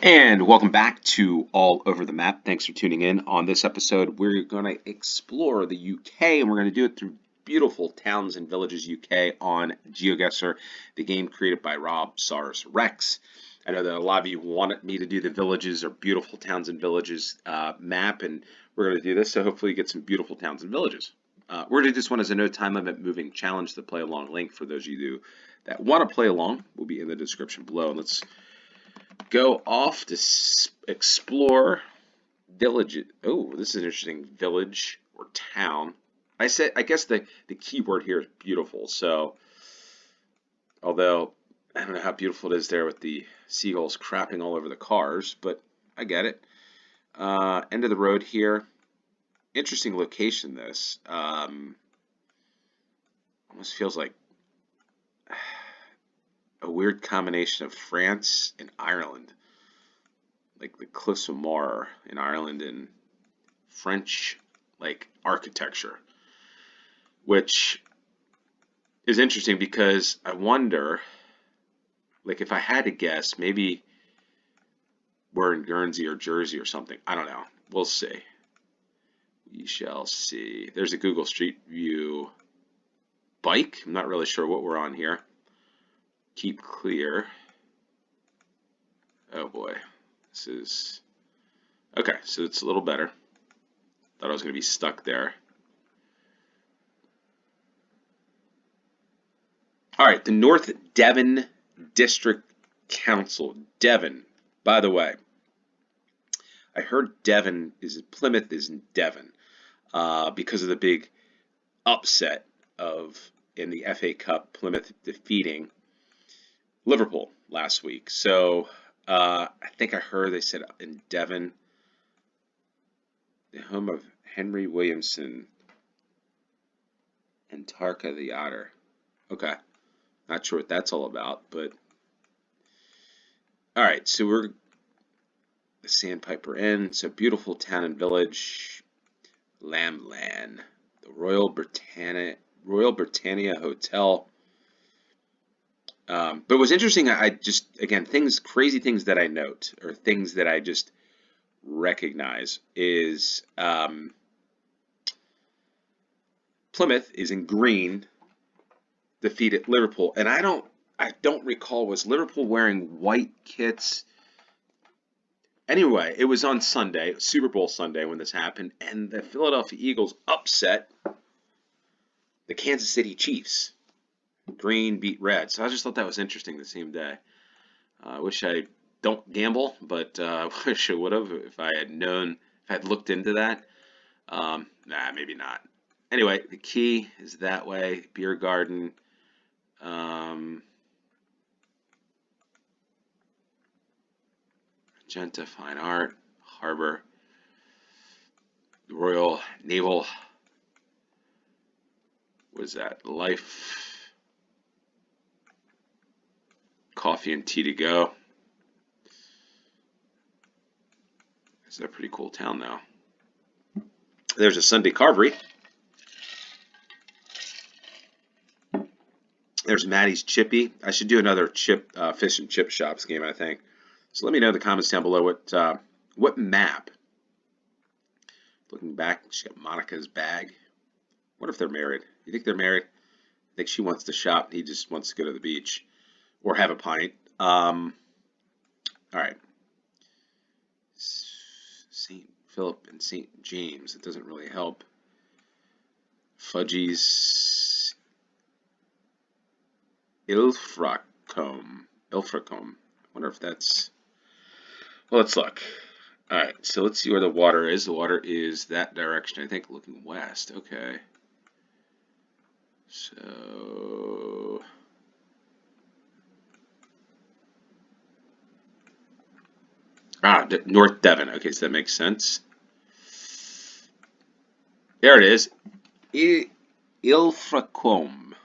And welcome back to All Over the Map. Thanks for tuning in. On this episode, we're going to explore the UK, and we're going to do it through beautiful towns and villages UK on GeoGuessr, the game created by Rob Sars Rex. I know that a lot of you wanted me to do the villages or beautiful towns and villages map, and we're going to do this. So hopefully, you get some beautiful towns and villages. We're going to do this one as a no time limit moving challenge. The play along link for those of you that want to play along will be in the description below. And let's go off to explore village. Oh, this is an interesting village or town. I guess the key word here is beautiful. So, although I don't know how beautiful it is there with the seagulls crapping all over the cars, but I get it. End of the road here. Interesting location. This almost feels like a weird combination of France and Ireland, like the Cliffs of Moher in Ireland and French like architecture, which is interesting because I wonder, like if I had to guess, maybe we're in Guernsey or Jersey or something. I don't know. We'll see. We shall see. There's a Google Street View bike. I'm not really sure what we're on here. Keep clear. Oh boy. This is... Okay, so it's a little better. Thought I was going to be stuck there. All right, the North Devon District Council. Devon. By the way, I heard Plymouth is in Devon because of the big upset in the FA Cup, Plymouth defeating Liverpool last week. So I think I heard they said in Devon, the home of Henry Williamson and Tarka the Otter. Okay, not sure what that's all about, but all right. So we're the Sandpiper Inn. So beautiful town and village, Lambland, the Royal Britannia Hotel. But what's interesting, I just, again, crazy things that I note, or things that I just recognize is Plymouth is in green, defeated Liverpool, and I don't recall, was Liverpool wearing white kits? Anyway, it was on Sunday, Super Bowl Sunday when this happened, and the Philadelphia Eagles upset the Kansas City Chiefs. Green beat red. So I just thought that was interesting the same day. I wish I don't gamble, but I wish I would have if I had known, if I had looked into that. Nah, maybe not. Anyway, the key is that way. Beer garden. Magenta Fine Art. Harbor. Royal Naval. What is that? Life. Coffee and tea to go. It's a pretty cool town now. There's a Sunday Carvery. There's Maddie's Chippy. I should do another fish and chip shops game, I think. So let me know in the comments down below what map. Looking back, she got Monica's bag. What if they're married? You think they're married? I think she wants to shop. He just wants to go to the beach or have a pint. All right. St. Philip and St. James. It doesn't really help. Fudgies. Ilfracombe. I wonder if that's... Well, let's look. All right, so let's see where the water is. The water is that direction, I think, looking west. Okay. So... North Devon. Okay, so that makes sense. There it is. Ilfracombe.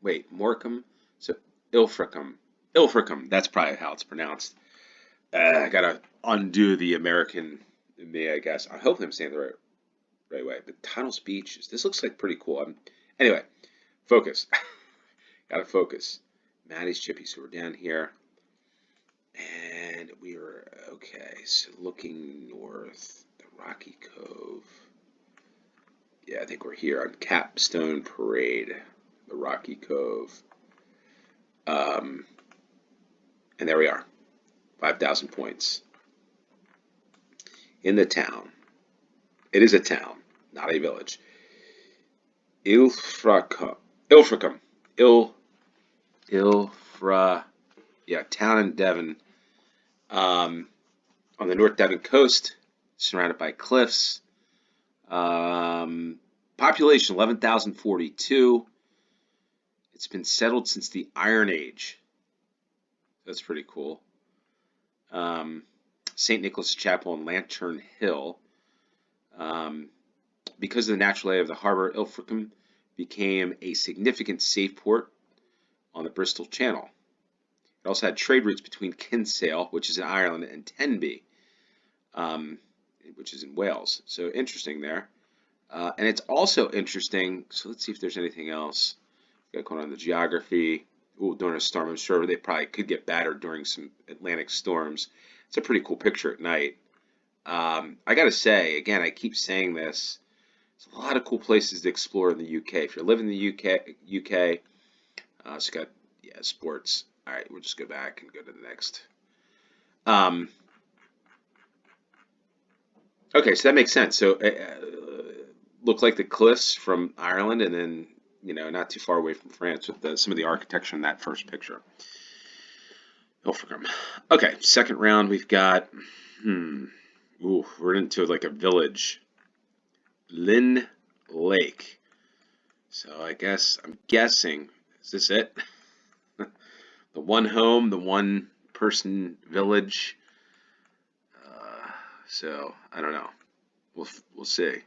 Wait, Morecambe? So, Ilfracombe. Ilfracombe. That's probably how it's pronounced. I gotta undo the American in me, I guess. I hope I'm saying the right way. But Tunnels Beach, this looks like pretty cool. Anyway, focus. Gotta focus. Maddie's Chippy. So we're down here. And we are Okay, so looking north, the Rocky Cove. Yeah, I think we're here on Capstone Parade, the Rocky Cove. Um, and there we are, 5,000 points. In the town. It is a town, not a village. Ilfracombe. Ilfracombe. Ilfra. Yeah, town in Devon. On the North Devon coast, surrounded by cliffs. Population 11,042. It's been settled since the Iron Age. That's pretty cool. St. Nicholas Chapel on Lantern Hill. Because of the natural area of the harbor, Ilfracombe became a significant safe port on the Bristol Channel. It also had trade routes between Kinsale, which is in Ireland, and Tenby, which is in Wales. So interesting there. And it's also interesting. So let's see if there's anything else. Got going on in the geography. Ooh, during a storm, I'm sure they probably could get battered during some Atlantic storms. It's a pretty cool picture at night. I got to say, again, I keep saying this. There's a lot of cool places to explore in the UK. If you're living in the UK, it's got sports. All right, we'll just go back and go to the next. Okay, so that makes sense. So look like the cliffs from Ireland, and then not too far away from France with some of the architecture in that first picture. Ilfracombe. Okay, second round we've got. Ooh, we're into like a village. Lynn Lake. So I'm guessing, is this it? The one home, the one person village. So I don't know. We'll see.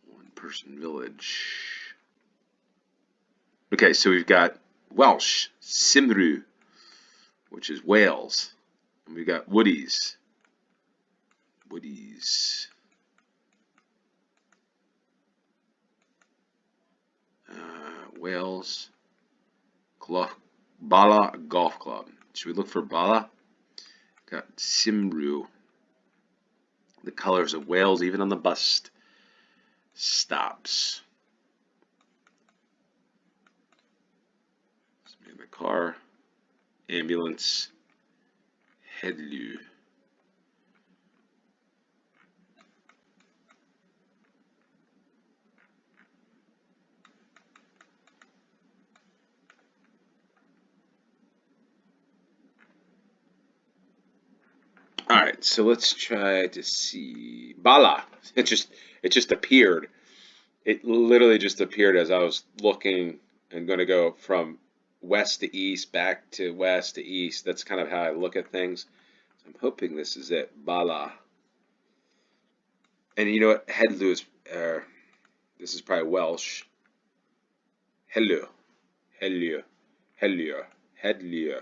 One person village. Okay, so we've got Welsh, Cymru, which is Wales, and we've got Woodies. Wales, Bala Golf Club. Should we look for Bala? Got Cymru. The colors of Wales, even on the bus stops. Somebody in the car. Ambulance. Headley. All right, so let's try to see Bala. It just appeared. It literally just appeared as I was looking and going to go from west to east, back to west to east. That's kind of how I look at things. So I'm hoping this is it, Bala. And you know what? Headley is. This is probably Welsh. Hello, Helio, Helio, Headley.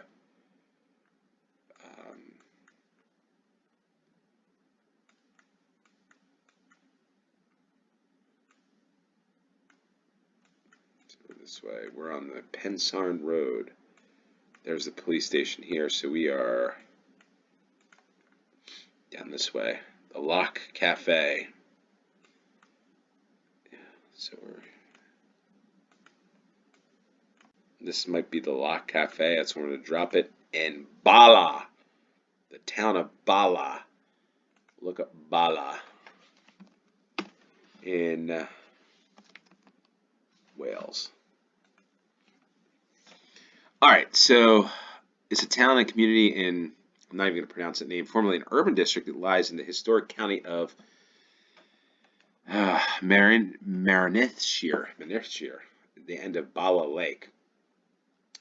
This way. We're on the Pensarn Road. There's the police station here, so we are down this way. The Lock Cafe. So this might be the Lock Cafe. That's where I'm going to drop it. And Bala, the town of Bala. Look up Bala in Wales. All right, so it's a town and community in, I'm not even going to pronounce that name, formerly an urban district that lies in the historic county of Minehead, at the end of Bala Lake.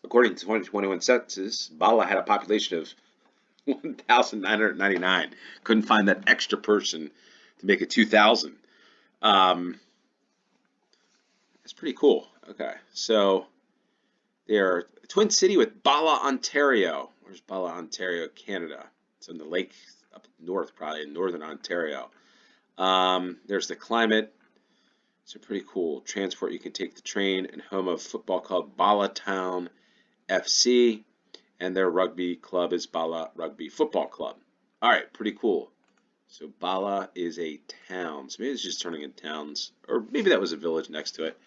According to 2021 census, Bala had a population of 1,999. Couldn't find that extra person to make it 2,000. It's pretty cool. Okay, so they're a twin city with Bala, Ontario. Where's Bala, Ontario, Canada? It's in the lake up north, probably in northern Ontario. There's the climate. So pretty cool. Transport, you can take the train, and home of football called Bala Town FC, and their rugby club is Bala Rugby Football Club. All right, pretty cool. So Bala is a town. So maybe it's just turning into towns, or maybe that was a village next to it.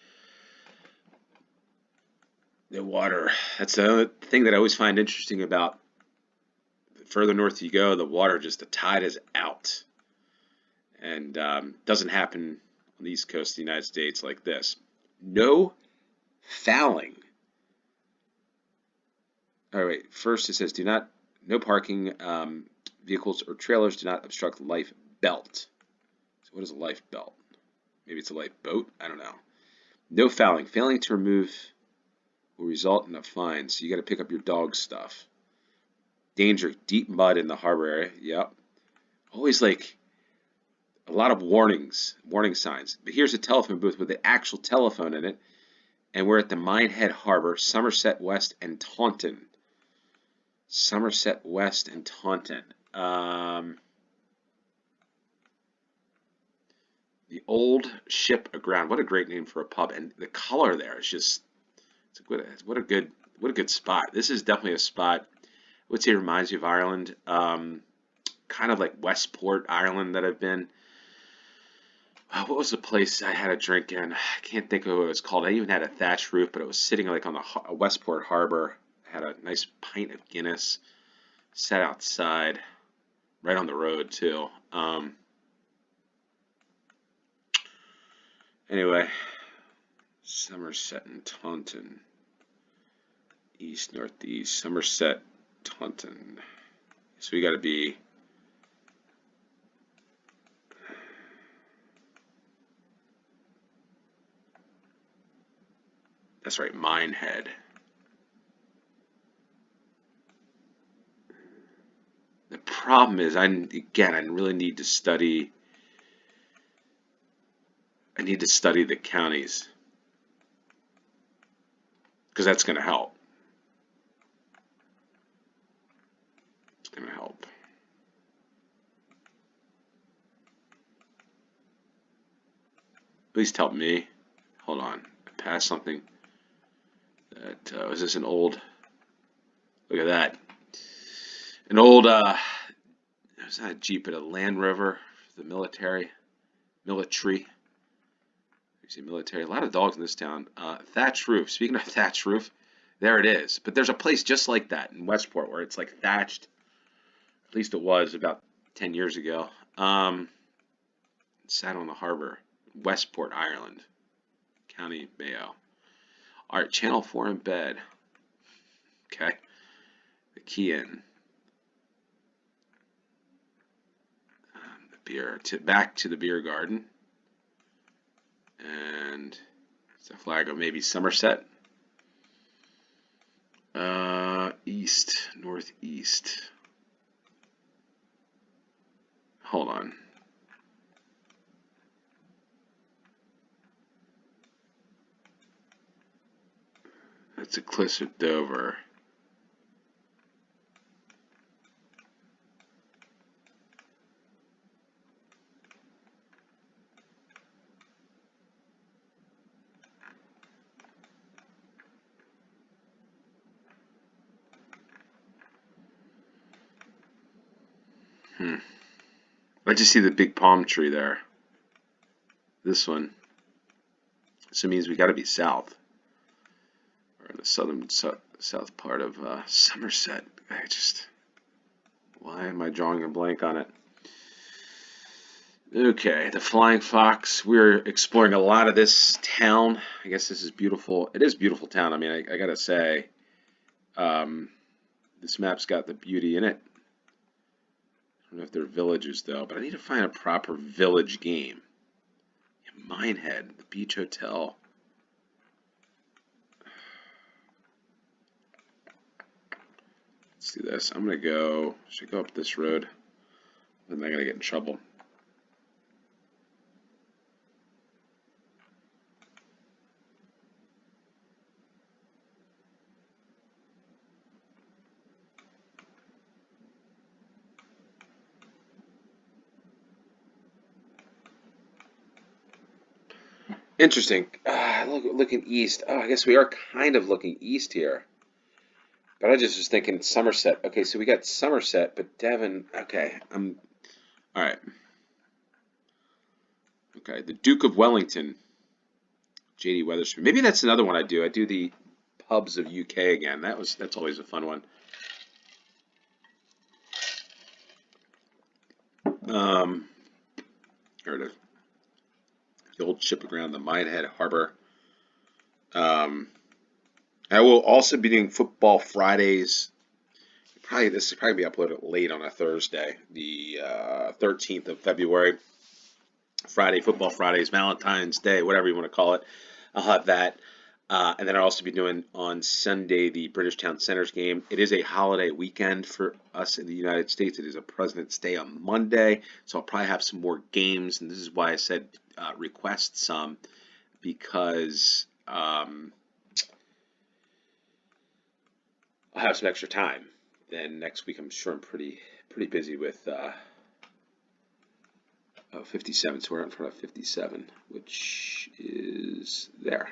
The water. That's the other thing that I always find interesting about the further north you go, the water just the tide is out, and doesn't happen on the east coast of the United States like this. No fouling. All right. First, it says no parking. Vehicles or trailers do not obstruct life belt. So what is a life belt? Maybe it's a life boat. I don't know. No fouling. Failing to remove will result in a fine. So you got to pick up your dog's stuff. Danger. Deep mud in the harbor area. Yep. Always like a lot of warning signs. But here's a telephone booth with the actual telephone in it. And we're at the Minehead Harbor, Somerset West and Taunton. Somerset West and Taunton. The Old Ship Aground. What a great name for a pub, and the color there is just what a good spot. This is definitely a spot. I would say it reminds me of Ireland, kind of like Westport, Ireland that I've been. What was the place I had a drink in? I can't think of what it was called. I even had a thatched roof, but it was sitting like on the Westport Harbor. I had a nice pint of Guinness. Sat outside, right on the road too. Anyway, Somerset and Taunton, east northeast. Somerset, Taunton. So we got to be. That's right, Minehead. The problem is, I really need to study. I need to study the counties because that's going to help. It's going to help. At least help me. Hold on, I passed something. That was this an old? Look at that. An old. It was not a Jeep, but a Land Rover. The military. You see military. A lot of dogs in this town. Thatched roof. Speaking of thatched roof, there it is. But there's a place just like that in Westport where it's like thatched. At least it was about 10 years ago. Sat on the harbor. Westport, Ireland. County Mayo. All right, Channel 4 in bed. Okay. The key in. The beer. Back to the beer garden. And it's a flag of maybe Somerset. East, northeast. Hold on. That's a cliffs at Dover. I just see the big palm tree there. This one. So it means we got to be south. Or in the south part of Somerset. Why am I drawing a blank on it? Okay, the Flying Fox. We're exploring a lot of this town. I guess this is beautiful. It is a beautiful town. I mean, I gotta say, this map's got the beauty in it. I don't know if they're villages though, but I need to find a proper village game. Minehead, the Beach Hotel. Let's do this. I'm gonna go. Should I go up this road? Then I'm gonna get in trouble. Interesting. Looking east. Oh, I guess we are kind of looking east here. But I just was thinking Somerset. Okay, so we got Somerset, but Devon. Okay, I'm all right. Okay, the Duke of Wellington, J.D. Weatherspoon. Maybe that's another one I do. I do the pubs of UK again. That's always a fun one. Um, Here it is. The old ship aground, the Minehead Harbor. Um, I will also be doing football Fridays. Probably this will probably be uploaded late on a Thursday, the 13th of February. Friday, football Fridays, Valentine's Day, whatever you want to call it. I'll have that. And then I'll also be doing on Sunday the British Town Centers game. It is a holiday weekend for us in the United States. It is a President's Day on Monday, so I'll probably have some more games. And this is why I said request some, because I'll have some extra time. Then next week, I'm sure I'm pretty busy with 57. So we're in front of 57, which is there.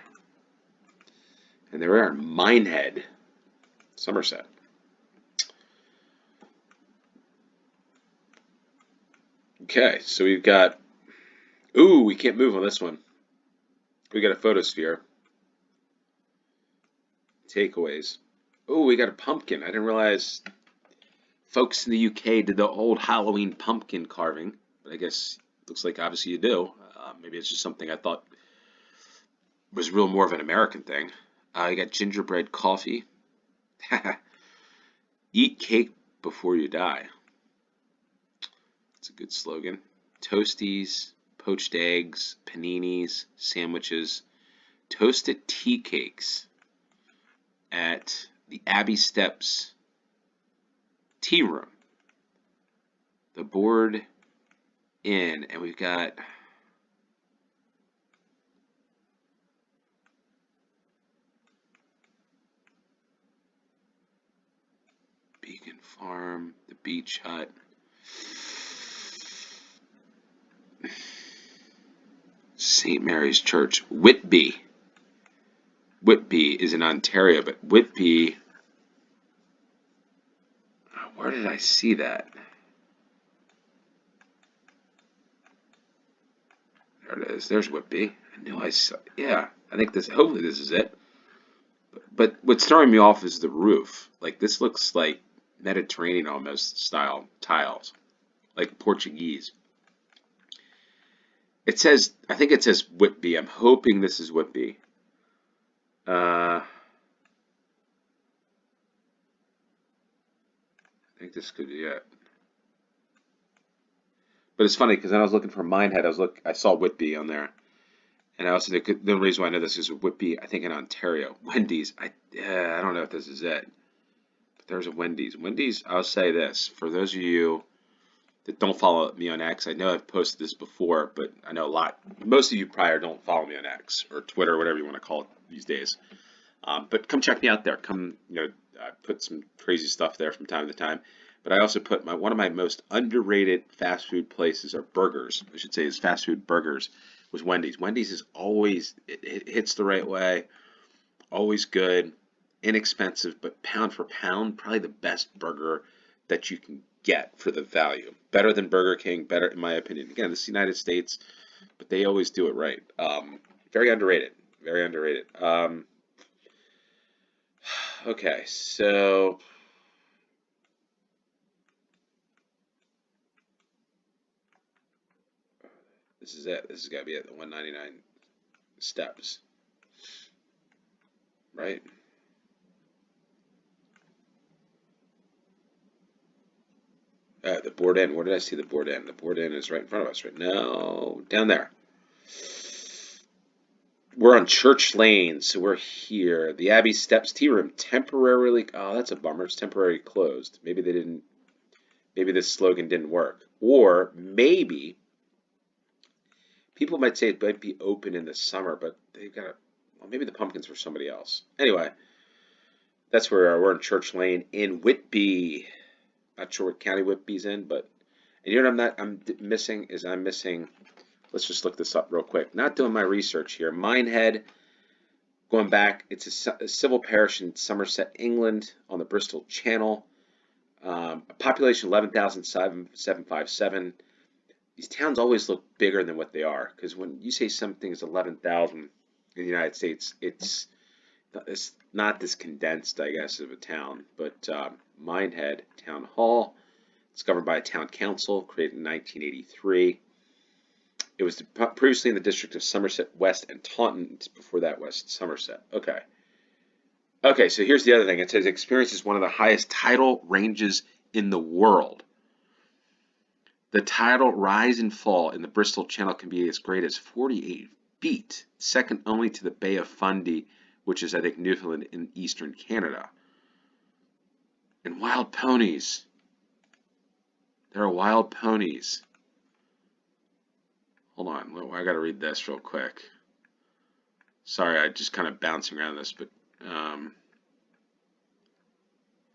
And there we are, Minehead, Somerset. Okay, so we've got. Ooh, we can't move on this one. We got a photosphere. Takeaways. Ooh, we got a pumpkin. I didn't realize folks in the UK did the old Halloween pumpkin carving, but I guess looks like obviously you do. Maybe it's just something I thought was real more of an American thing. You got gingerbread coffee. Eat cake before you die. That's a good slogan. Toasties, poached eggs, paninis, sandwiches, toasted tea cakes at the Abbey Steps Tea Room, the Board Inn, and we've got Beacon Farm, the Beach Hut. St. Mary's Church, Whitby. Whitby is in Ontario, but Whitby, where did I see that? There it is. There's Whitby. I knew I saw. Yeah, I think this. Hopefully, this is it. But what's throwing me off is the roof. Like this looks like Mediterranean almost style tiles, like Portuguese. It says. I think it says Whitby. I'm hoping this is Whitby. I think this could be it. But it's funny because when I was looking for Minehead, I saw Whitby on there, and I also the reason why I know this is Whitby. I think in Ontario, Wendy's. I don't know if this is it, but there's a Wendy's. Wendy's. I'll say this for those of you that don't follow me on X. I know I've posted this before, but I know most of you probably don't follow me on X or Twitter, whatever you want to call it these days. But come check me out there. Come, I put some crazy stuff there from time to time. But I also put one of my most underrated fast food places, or burgers, I should say, is fast food burgers, was Wendy's. Wendy's is always, it hits the right way, always good, inexpensive, but pound for pound, probably the best burger that you can get for the value. Better than Burger King, better in my opinion. Again, this is the United States, but they always do it right. Very underrated, very underrated. Okay, so this is it. This has got to be it. The 199 steps, right? The board end. Where did I see the board end? The board end is right in front of us right now. Down there. We're on Church Lane, so we're here. The Abbey Steps Tea Room temporarily. Oh, that's a bummer. It's temporarily closed. Maybe they didn't. Maybe this slogan didn't work, or maybe people might say it might be open in the summer, but they've got. Well, maybe the pumpkins for somebody else. Anyway, that's where we are. We're in Church Lane in Whitby. Not sure what county Whitby's in, but and you know what I'm missing is I'm missing. Let's just look this up real quick. Not doing my research here. Minehead Going back, it's a civil parish in Somerset, England, on the Bristol Channel. A population 11,757. These towns always look bigger than what they are, because when you say something is 11,000 in the United States, it's not this condensed, I guess, of a town. But Minehead Town Hall, it's governed by a town council, created in 1983. It was previously in the district of Somerset West and Taunton. Before that, West Somerset. Okay. Okay, so here's the other thing. It says experiences one of the highest tidal ranges in the world. The tidal rise and fall in the Bristol Channel can be as great as 48 feet, second only to the Bay of Fundy, which is, I think, Newfoundland in eastern Canada. And wild ponies. There are wild ponies. Hold on, I got to read this real quick. Sorry, I just kind of bouncing around this, but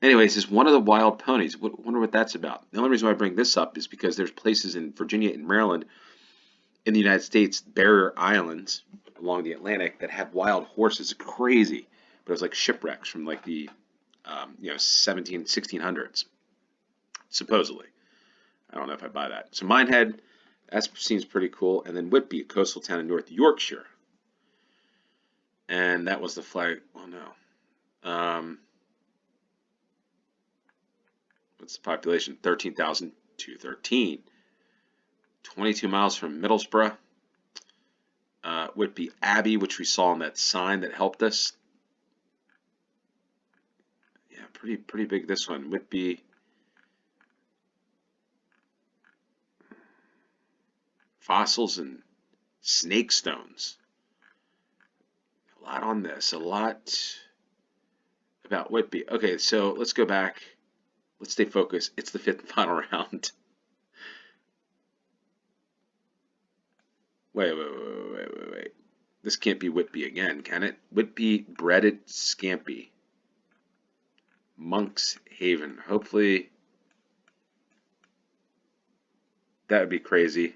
anyways, it's one of the wild ponies. Wonder what that's about. The only reason why I bring this up is because there's places in Virginia and Maryland in the United States, barrier islands along the Atlantic, that have wild horses. Crazy. But it was like shipwrecks from like the 1600s, supposedly. I don't know if I buy that. So Minehead, that seems pretty cool. And then Whippy, a coastal town in North Yorkshire. And that was the flag. Oh no. What's the population? 13,213. 22 miles from Middlesbrough. Whitby Abbey, which we saw on that sign that helped us. Yeah, pretty big this one. Whitby. Fossils and snake stones. A lot on this. A lot about Whitby. Okay, so let's go back. Let's stay focused. It's the fifth and final round. Wait. This can't be Whitby again, can it? Whitby breaded scampi. Monk's Haven. Hopefully that would be crazy.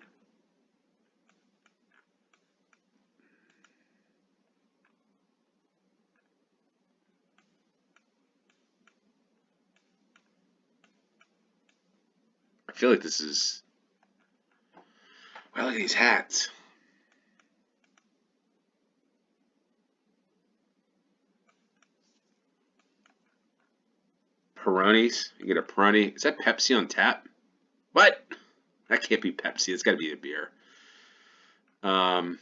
I feel like this is... Well, look at these hats. Peronis. You get a Peroni. Is that Pepsi on tap? What? That can't be Pepsi. It's got to be a beer. Anyway,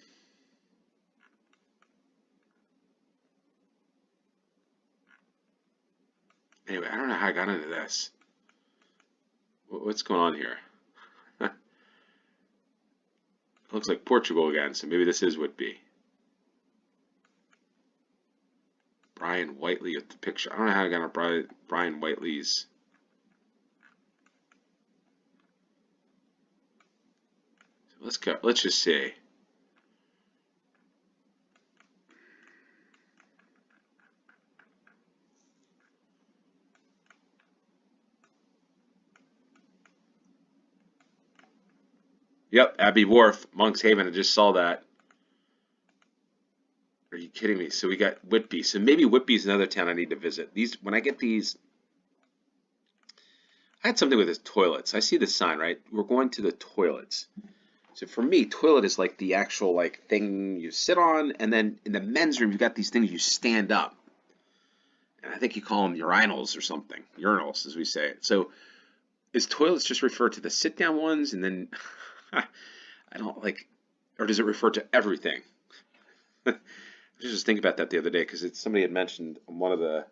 I don't know how I got into this. What's going on here? It looks like Portugal again, so maybe this is Whitby. Brian Whiteley with the picture. I don't know how I got on Brian Whiteley's. So let's go. Let's just see. Yep, Abbey Wharf, Monk's Haven. I just saw that. Are you kidding me? So we got Whitby. So maybe Whitby's another town I need to visit. When I get these, I had something with his toilets. I see the sign, right? We're going to the toilets. So for me, toilet is like the actual like thing you sit on, and then in the men's room, you've got these things you stand up. And I think you call them urinals or something. Urinals, as we say it. So is toilets just refer to the sit-down ones, and then I don't like, or does it refer to everything? I was just thinking about that the other day because somebody had mentioned on one of the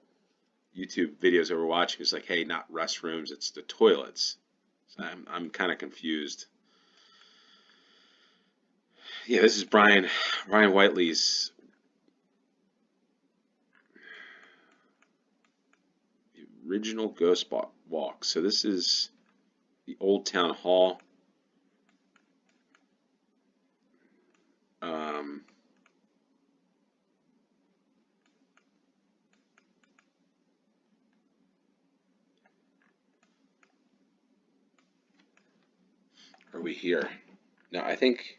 YouTube videos I were watching. It's like, hey, not restrooms, it's the toilets. So I'm kind of confused. Yeah, this is Brian Whiteley's original Ghost Walk. So this is the Old Town Hall. Are we here? No, I think...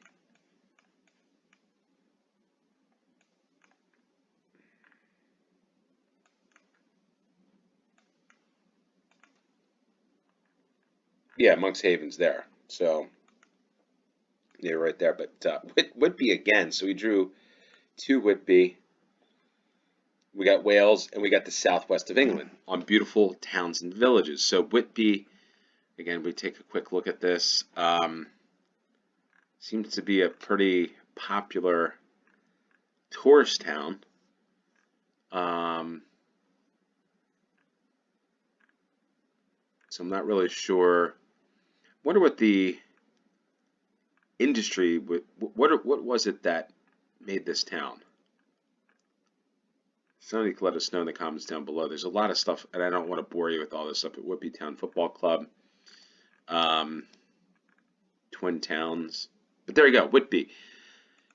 Yeah, Monk's Haven's there. So yeah, right there. But Whitby again. So we drew two Whitby. We got Wales and we got the southwest of England on beautiful towns and villages. So Whitby, again, we take a quick look at this. Seems to be a pretty popular tourist town. So I'm not really sure. Wonder what the industry, what was it that made this town? Somebody can let us know in the comments down below. There's a lot of stuff, and I don't want to bore you with all this stuff at Whippy Town Football Club, um, Twin Towns. But there you go, Whitby.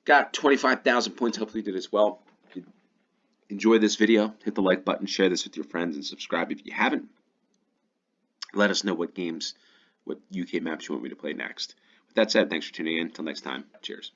Got 25,000 points. Hopefully you did as well. If you enjoy this video, hit the like button, share this with your friends, and subscribe if you haven't. Let us know what games, what UK maps you want me to play next. With that said, thanks for tuning in. Until next time, cheers.